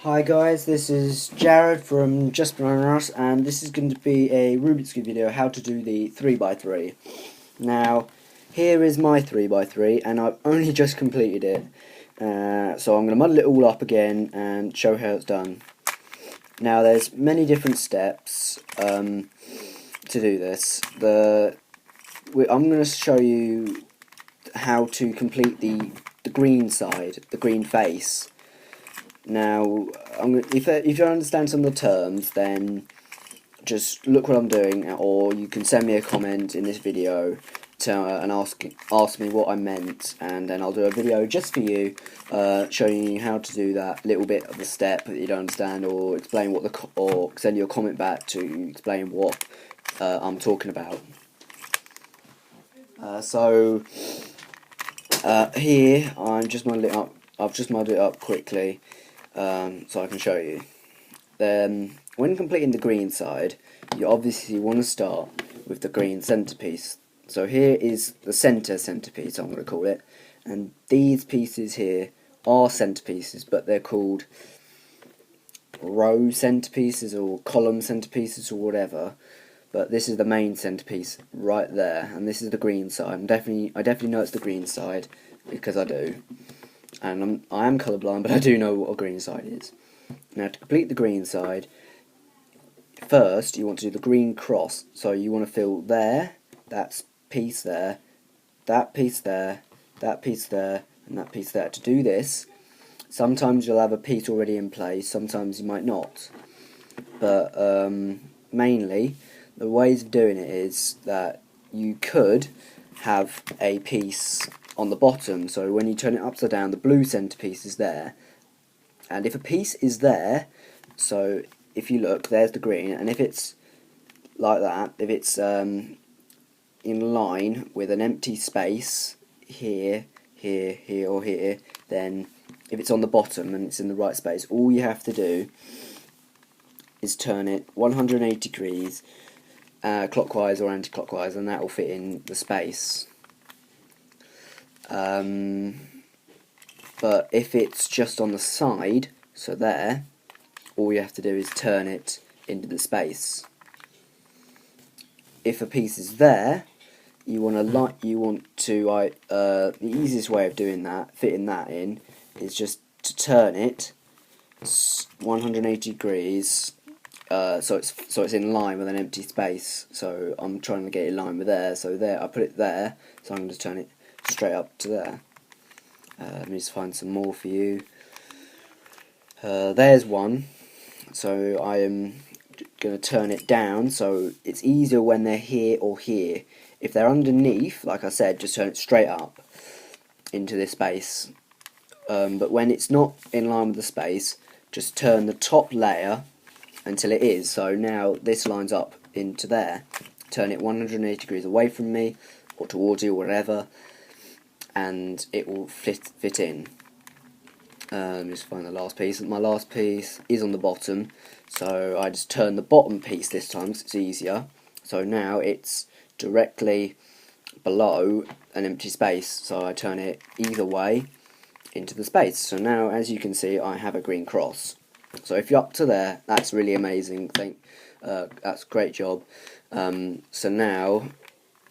Hi guys, this is Jared from Just Banana Us, and this is going to be a Rubik's Cube video, how to do the 3x3. Now, here is my 3x3, and I've only just completed it, so I'm going to muddle it all up again and show how it's done. Now, there's many different steps to do this. I'm going to show you how to complete the green side, the green face. Now, if you don't understand some of the terms, then just look what I'm doing, or you can send me a comment in this video and ask me what I meant, and then I'll do a video just for you, showing you how to do that little bit of the step that you don't understand, or explain or send you a comment back to explain what I'm talking about. Here I'm just modelling it up. I've just modelled it up quickly. So I can show you. Then, when completing the green side, you obviously want to start with the green centerpiece. So here is the centerpiece, I'm going to call it, and these pieces here are centerpieces, but they're called row centerpieces or column centerpieces or whatever. But this is the main centerpiece right there, and this is the green side. I definitely know it's the green side because I do. And I am colourblind, but I do know what a green side is. Now, to complete the green side, first you want to do the green cross. So you want to fill there, that piece there, that piece there, that piece there, and that piece there. To do this, sometimes you'll have a piece already in place, sometimes you might not. But mainly, the ways of doing it is that you could have a piece on the bottom, so when you turn it upside down, the blue centerpiece is there, and if a piece is there, so if you look, there's the green, and if it's like that, if it's in line with an empty space here, here, here, or here, then if it's on the bottom and it's in the right space, all you have to do is turn it 180 degrees clockwise or anti-clockwise, and that will fit in the space. But if it's just on the side, so there, all you have to do is turn it into the space. If a piece is there, the easiest way of doing that, fitting that in, is just to turn it 180 degrees. So it's in line with an empty space. So I'm trying to get it in line with there. So there, I put it there. So I'm going to turn it straight up to there. Let me just find some more for you. There's one. So I am going to turn it down. So it's easier when they're here or here. If they're underneath, like I said, just turn it straight up into this space. But when it's not in line with the space, just turn the top layer until it is. So now this lines up into there. Turn it 180 degrees away from me, or towards you, or whatever, and it will fit in. Just find the last piece. My last piece is on the bottom, so I just turn the bottom piece this time because it's easier. So now it's directly below an empty space, so I turn it either way into the space. So now, as you can see, I have a green cross. So if you're up to there, that's really amazing. That's a great job. So now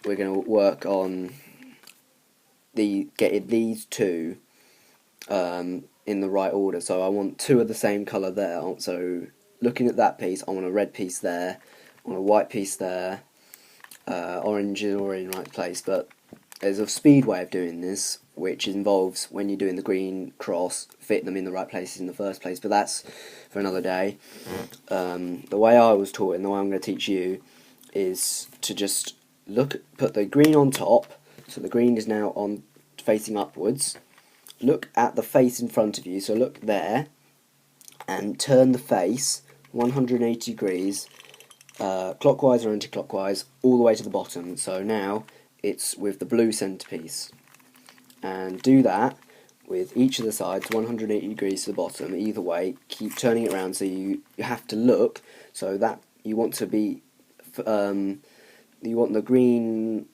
we're going to work on getting these two in the right order. So I want two of the same colour there. So looking at that piece, I want a red piece there, I want a white piece there. Orange is already in the right place, but there's a speed way of doing this, which involves, when you're doing the green cross, fit them in the right places in the first place, but that's for another day. The way I was taught and the way I'm going to teach you is to just put the green on top, so the green is now facing upwards. Look at the face in front of you, so look there, and turn the face 180 degrees, clockwise or anti-clockwise, all the way to the bottom. So now it's with the blue centerpiece, and do that with each of the sides 180 degrees to the bottom. Either way, keep turning it around, so you have to look, so that you want to be you want the green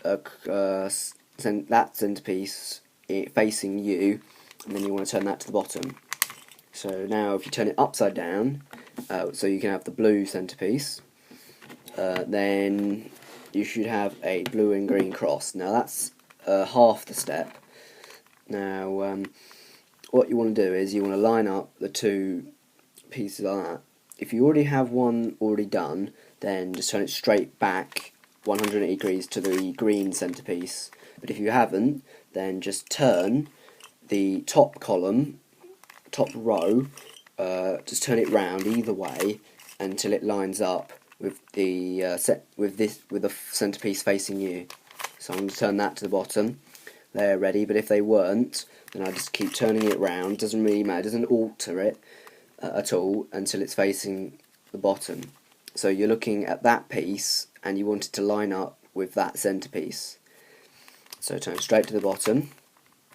that centerpiece facing you, and then you want to turn that to the bottom. So now if you turn it upside down, so you can have the blue centerpiece, then you should have a blue and green cross. Now that's half the step. Now what you want to do is you want to line up the two pieces like that. If you already have one already done, then just turn it straight back 180 degrees to the green centerpiece. But if you haven't, then just turn the top column, top row, just turn it round either way until it lines up with the with the centerpiece facing you. So I'm going to turn that to the bottom. They're ready, but if they weren't, then I just keep turning it round. Doesn't really matter. Doesn't alter it at all until it's facing the bottom. So you're looking at that piece, and you want it to line up with that centerpiece. So turn it straight to the bottom.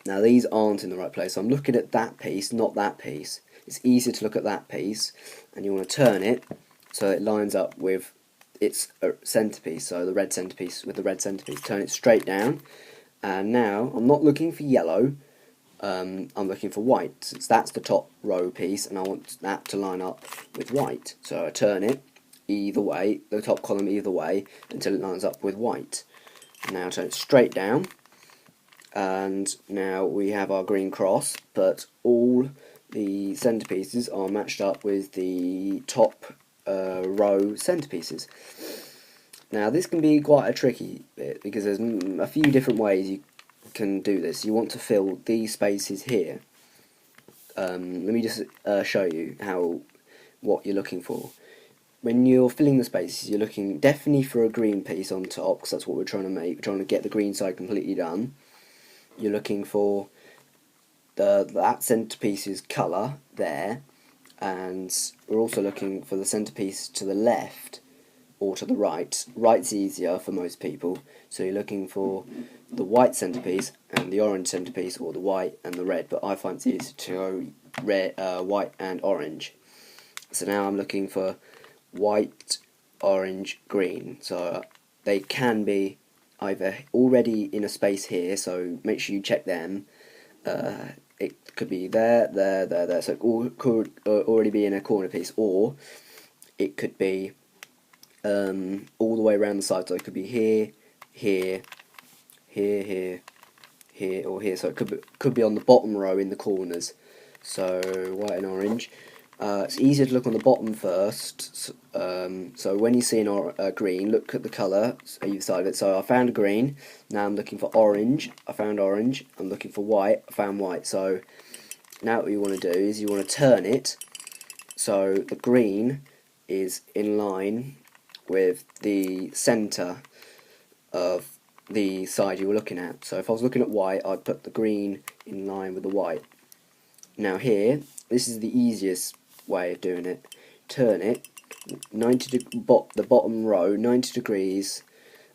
Now these aren't in the right place, so I'm looking at that piece, not that piece. It's easier to look at that piece, and you want to turn it so it lines up with its centerpiece, so the red centerpiece with the red centerpiece. Turn it straight down, and now I'm not looking for yellow, I'm looking for white, since that's the top row piece, and I want that to line up with white. So I turn it either way, the top column either way, until it lines up with white. Now turn it straight down, and now we have our green cross, but all the centerpieces are matched up with the top row centerpieces. Now this can be quite a tricky bit because there's a few different ways you can do this. You want to fill these spaces here. Let me just show you what you're looking for. When you're filling the spaces, you're looking definitely for a green piece on top, because that's what we're trying to make. We're trying to get the green side completely done. You're looking for that centerpiece's colour there, and we're also looking for the centerpiece to the left or to the right. Right's easier for most people, so you're looking for the white centerpiece and the orange centerpiece, or the white and the red, but I find it's easier to go red, white and orange. So now I'm looking for white, orange, green. So they can be either already in a space here, so make sure you check them. It could be there, so it could already be in a corner piece, or it could be all the way around the side, so it could be here, here, here, here, or here. So it could be on the bottom row in the corners. So white and orange. It's easier to look on the bottom first. So when you see a green, look at the colour either side of it. So I found a green. Now I'm looking for orange. I found orange. I'm looking for white. I found white. So now what you want to do is you want to turn it so the green is in line with the centre of the side you were looking at. So if I was looking at white, I'd put the green in line with the white. Now here, this is the easiest way of doing it. Turn it the bottom row 90 degrees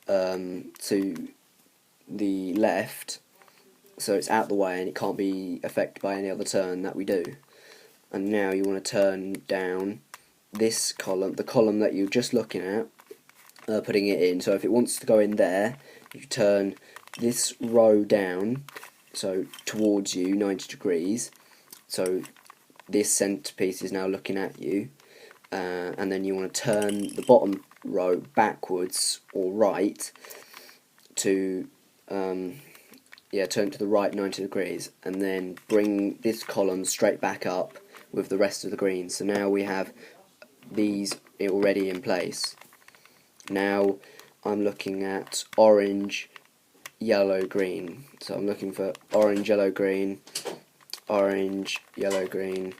to the left, so it's out the way and it can't be affected by any other turn that we do. And now you want to turn down this column, the column that you're just looking at, putting it in. So if it wants to go in there, you turn this row down, so towards you 90 degrees, so this centerpiece is now looking at you, and then you want to turn the bottom row backwards or right to turn to the right 90 degrees, and then bring this column straight back up with the rest of the green. So now we have these already in place. Now I'm looking at orange, yellow, green. So I'm looking for orange, yellow, green, orange, yellow, green.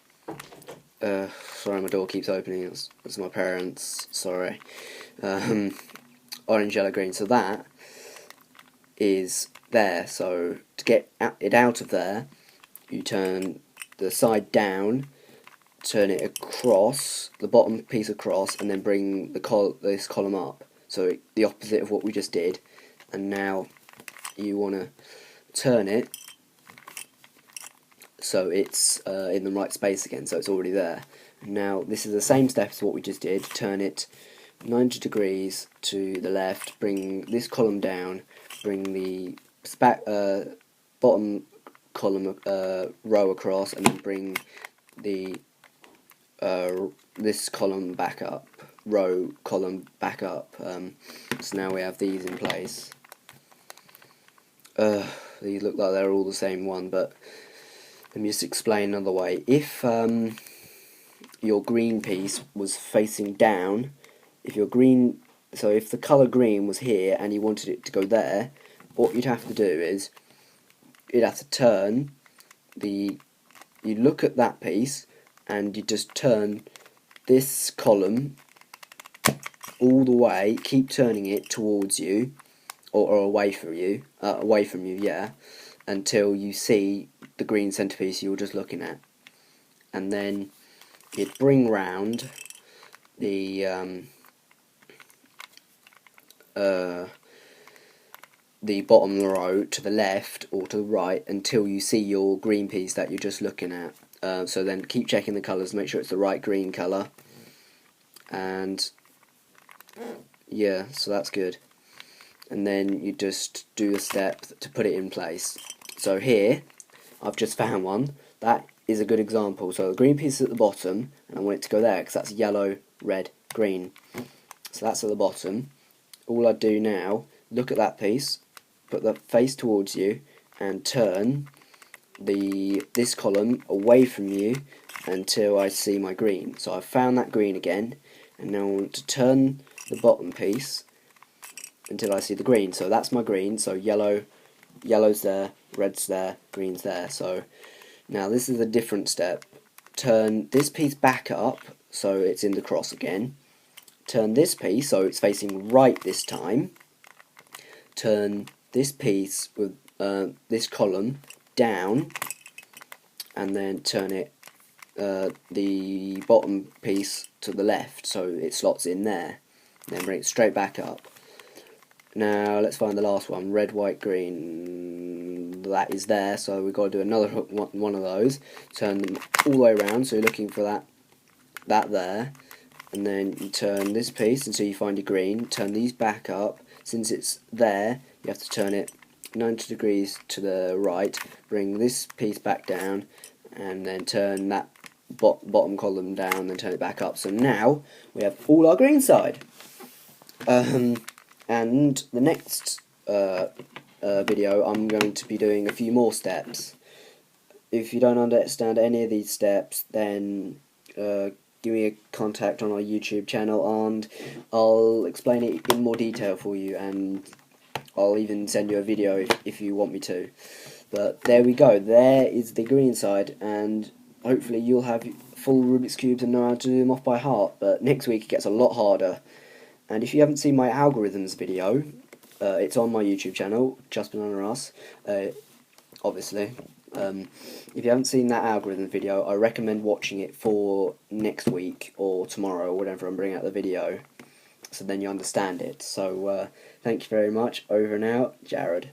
Sorry, my door keeps opening. It's my parents. Sorry. Orange, yellow, green. So that is there. So to get it out of there, you turn the side down, turn it across, the bottom piece across, and then bring this column up. So the opposite of what we just did. And now you want to turn it so it's in the right space again, so it's already there. Now this is the same step as what we just did. Turn it 90 degrees to the left, bring this column down, bring the bottom column row across, and then bring the this column back up, row column back up. So now we have these in place. These look like they're all the same one, but let me just explain another way. If your green piece was facing down, if your green, so if the colour green was here and you wanted it to go there, what you'd have to do is you'd have to turn you look at that piece and you just turn this column all the way, keep turning it towards you or away from you, yeah, until you see the green centerpiece you were just looking at, and then you'd bring round the bottom row to the left or to the right until you see your green piece that you're just looking at. So then keep checking the colours, make sure it's the right green colour, and yeah, so that's good. And then you just do a step to put it in place. So here, I've just found one. That is a good example. So the green piece is at the bottom, and I want it to go there because that's yellow, red, green. So that's at the bottom. All I do now, look at that piece, put the face towards you, and turn this column away from you until I see my green. So I've found that green again, and now I want to turn the bottom piece until I see the green. So that's my green. So yellow's there, red's there, green's there. So now this is a different step. Turn this piece back up so it's in the cross again. Turn this piece so it's facing right this time. Turn this piece with this column down, and then turn it the bottom piece to the left so it slots in there. Then bring it straight back up. Now let's find the last one, red, white, green. That is there, so we've got to do another one of those. Turn them all the way around, so you're looking for that there, and then you turn this piece until you find your green. Turn these back up. Since it's there, you have to turn it 90 degrees to the right. Bring this piece back down, and then turn that bottom column down, then turn it back up. So now we have all our green side. And the next video I'm going to be doing a few more steps. If you don't understand any of these steps, then give me a contact on our YouTube channel and I'll explain it in more detail for you, and I'll even send you a video if you want me to. But there we go, there is the green side, and hopefully you'll have full Rubik's Cubes and know how to do them off by heart, but next week it gets a lot harder. And if you haven't seen my algorithms video, it's on my YouTube channel, Just Banana Us, obviously. If you haven't seen that algorithm video, I recommend watching it for next week or tomorrow or whenever I'm bringing out the video, so then you understand it. So thank you very much. Over and out, Jared.